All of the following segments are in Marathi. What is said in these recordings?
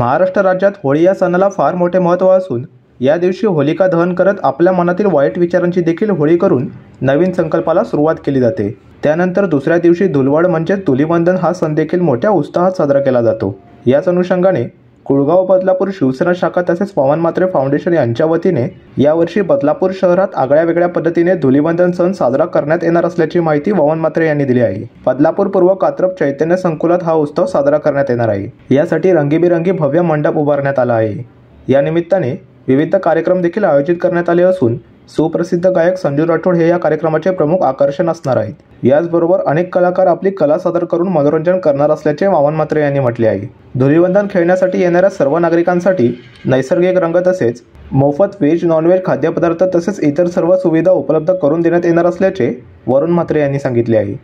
महाराष्ट्र राज्यात होळी या सणाला फार मोठे महत्त्व असून या दिवशी होलिका दहन करत आपल्या मनातील वाईट विचारांची देखील होळी करून नवीन संकल्पाला सुरुवात केली जाते। त्यानंतर दुसऱ्या दिवशी धुलवड म्हणजेच धुलीवंदन हा सण देखील मोठ्या उत्साहात साजरा केला जातो। याच अनुषंगाने कुळगाव बदलापूर शिवसेना शाखा तसेच पवन म्हात्रे फाउंडेशन यांच्या वतीने यावर्षी बदलापूर शहरात आगळ्या पद्धतीने धुलीवंदन सण साजरा करण्यात येणार असल्याची माहिती पवन म्हात्रे यांनी दिली आहे। बदलापूर पूर्व कात्रप चैतन्य संकुलात हा उत्सव साजरा करण्यात येणार आहे। यासाठी रंगीबिरंगी भव्य मंडप उभारण्यात आला आहे। या निमित्ताने विविध कार्यक्रम देखील आयोजित करण्यात आले असून सुप्रसिद्ध गायक संजू राठोड हे या कार्यक्रमाचे प्रमुख आकर्षण असणार आहेत। याचबरोबर अनेक कलाकार आपली कला सादर करून मनोरंजन करणार असल्याचे पवन म्हात्रे यांनी म्हटले आहे। धुलीवंदन खेळण्यासाठी येणाऱ्या सर्व नागरिकांसाठी नैसर्गिक रंग तसेच मोफत व्हेज नॉनव्हेज खाद्यपदार्थ तसेच इतर सर्व सुविधा उपलब्ध करून देण्यात येणार असल्याचे वरुण म्हात्रे यांनी सांगितले आहे।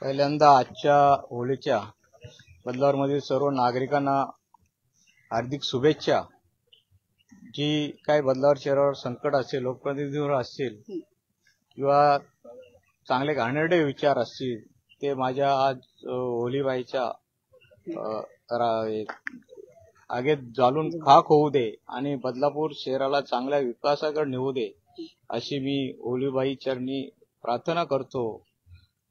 पहिल्यांदा आजच्या होळीच्या बदलापूरमधील सर्व नागरिकांना हार्दिक शुभेच्छा। जी काही बदलापूर शहरावर संकट असेल, लोकप्रतिनिधीवर असतील किंवा चांगले घाणेरडे विचार असतील ते माझ्या आज होलीबाईच्या आगेत जाळून खाक होऊ दे आणि बदलापूर शहराला चांगल्या विकासाकडे नेऊ दे अशी मी होलीबाई चरणी प्रार्थना करतो।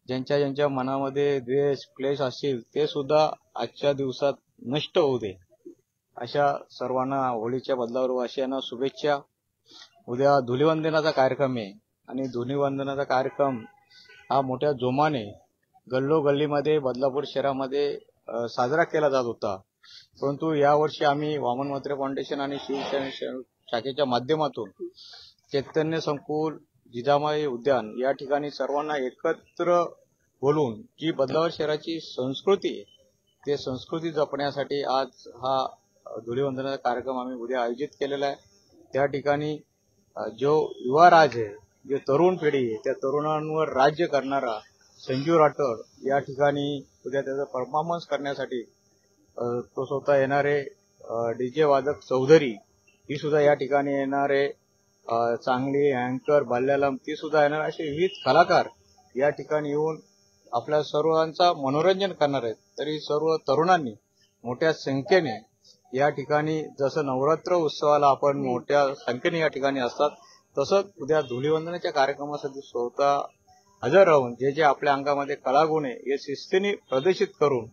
ज्यांच्या मनामध्ये द्वेष क्लेश असतील ते सुद्धा आजच्या दिवसात नष्ट होऊ दे अशा सर्वांना होळीच्या बदलापूर वासियांना शुभेच्छा। उद्या धुलीवंदनाचा कार्यक्रम आहे आणि धुलीवंदनाचा कार्यक्रम हा मोठ्या जोमाने गल्लोगल्लीमध्ये बदलापूर शहरामध्ये साजरा केला जात होता, परंतु यावर्षी आम्ही वामन म्हात्रे फाउंडेशन आणि शिवसेना शाखेच्या माध्यमातून चैतन्य संकुल, जिजामाई उद्यान या ठिकाणी सर्वांना एकत्र बोलून जी बदलापूर शहराची संस्कृती आहे ते संस्कृती जपण्यासाठी आज हा धुलीवंदनाचा कार्यक्रम आम्ही उद्या आयोजित केलेला आहे। त्या ठिकाणी जो युवा राज आहे, जे तरुण पिढी आहे, त्या तरुणांवर राज्य करणारा संजू राठोड या ठिकाणी उद्या त्याचा परफॉर्मन्स करण्यासाठी तो स्वतः येणारे डीजे वादक चौधरी ही सुद्धा या ठिकाणी येणारे, चांगली अँकर बाल्यालम ती सुद्धा येणार, असे विविध कलाकार या ठिकाणी येऊन आपल्या सर्वांचा मनोरंजन करणार आहेत। तरी सर्व तरुणांनी मोठ्या संख्येने या ठिकाणी जसं नवरात्र उत्सवाला आपण मोठ्या संख्येने या ठिकाणी असतात तसंच उद्या धुलीवंदनाच्या कार्यक्रमासाठी स्वतः हजर राहून जे आपल्या अंगामध्ये कलागुण आहे हे शिस्तीने प्रदर्शित करून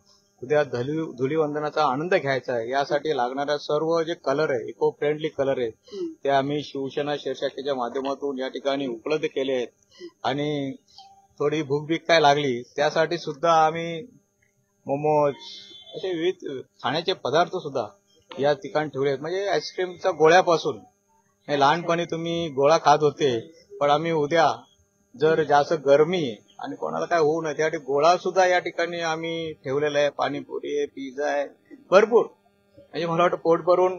उद्या धुलीवंदनाचा आनंद घ्यायचा आहे। यासाठी लागणाऱ्या सर्व जे कलर आहे, इको फ्रेंडली कलर आहे ते आम्ही शिवसेना शाखेच्या माध्यमातून या ठिकाणी उपलब्ध केले आहेत आणि थोडी भूकभीक काय लागली त्यासाठी सुद्धा आम्ही मोमोज असे विविध खाण्याचे पदार्थ सुद्धा या ठिकाणी ठेवले आहेत। म्हणजे आईस्क्रीमच्या गोळ्यापासून लहानपणी तुम्ही गोळा खात होते, पण आम्ही उद्या जर जास्त गरमी आहे आणि कोणाला काय होऊ नये त्यासाठी गोळा सुद्धा या ठिकाणी आम्ही ठेवलेला आहे। पाणीपुरी आहे, पिझ्झा आहे, भरपूर। म्हणजे मला वाटतं पोट भरून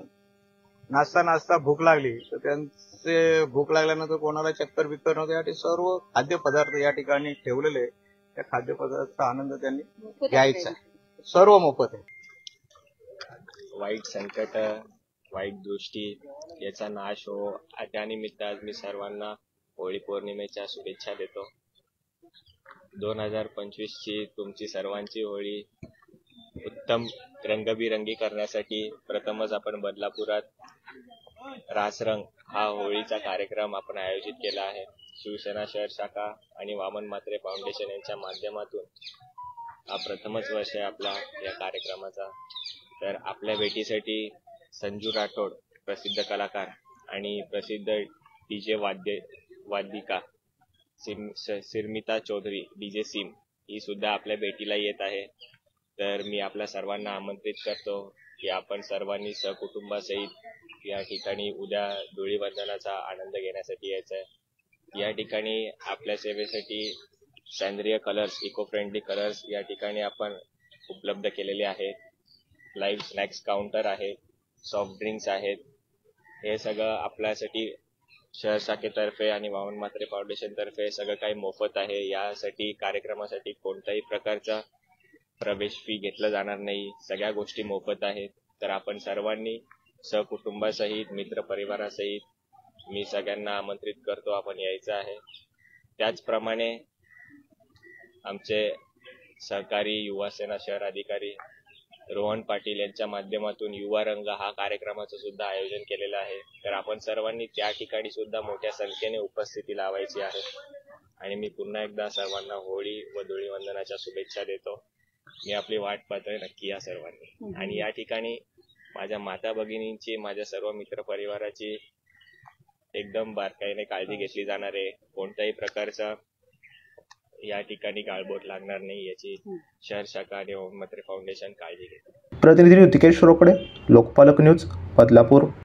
नाचता भूक लागली तर त्यांचे भूक लागल्यानंतर कोणाला चक्कर बिक्कर नव्हते, यासाठी सर्व खाद्यपदार्थ या ठिकाणी ठेवलेले। त्या खाद्यपदार्थाचा आनंद त्यांनी घ्यायचा, सर्व मोफत आहे। वाईट संकट, वाईट दृष्टी याचा नाश हो त्यानिमित्त आज मी सर्वांना होळी पौर्णिमेच्या शुभेच्छा देतो। 2025 ची तुमची सर्वांची होळी उत्तम रंगबिरंगी करण्यासाठी प्रथमच आपण बदलापुरात रासरंग हा होळीचा कार्यक्रम आपण आयोजित केला आहे। शिवसेना शहर शाखा आणि वामन म्हात्रे फाउंडेशन यांच्या माध्यमातून हा प्रथमच वर्ष आहे आपला या कार्यक्रमाचा। तर आपल्या भेटीसाठी संजू राठोड प्रसिद्ध कलाकार आणि प्रसिद्ध डीजे वादिका सिरमिता चौधरी डीजे सिम ही सुद्धा आपल्या भेटीला येत आहे। तर मी आपल्या सर्वांना आमंत्रित करतो की आपण सर्वांनी सहकुटुंबासहित या ठिकाणी उद्या धुलीवंदनाचा आनंद घेण्यासाठी यायचं आहे। या ठिकाणी आपल्या सेवेसाठी सेंद्रिय कलर्स, इको फ्रेंडली कलर्स या ठिकाणी आपण उपलब्ध केलेले आहेत। लाईव्ह स्नॅक्स काउंटर आहे, सॉफ्ट ड्रिंक्स आहेत। हे सगळं आपल्यासाठी शहर शाखेतर्फे आणि वामन म्हात्रे फाउंडेशन तर्फे सगळं काही मोफत आहे। यासाठी कार्यक्रमासाठी कोणत्याही प्रकारचा प्रवेश फी घेतला जाणार नाही, सगळ्या गोष्टी मोफत आहेत। तर आपण सर्वांनी सहकुटुंबासहित, मित्र परिवारासहित मी सगळ्यांना आमंत्रित करतो, आपण यायचं आहे। त्याचप्रमाणे आमचे सहकारी युवा सेना शहर अधिकारी रोहन पाटील यांच्या माध्यमातून युवा रंग हा कार्यक्रमाचं सुद्धा आयोजन केलेलं आहे. तर आपण सर्वांनी त्या ठिकाणी सुद्धा मोठ्या संख्येने उपस्थिती लावायची आहे. आणि मी पुन्हा एकदा सर्वांना होळी व धुळीवंदनाच्या शुभेच्छा देतो. मी आपली वाट पाहतोय नक्की या सर्वांनी. आणि या ठिकाणी माझ्या माता भगिनींची, माझ्या सर्व मित्र परिवाराची एकदम बारकाईने काळजी घेतली जाणार आहे. कोणत्याही प्रकारचा या ठिकाणी गाळबोट लागणार नाही याची शहर शाखा आणि ओम म्हात्रे फाउंडेशन काळजी घेते. प्रतिनिधी ऋतिकेश रोकडे, लोकपालक न्यूज, बदलापूर.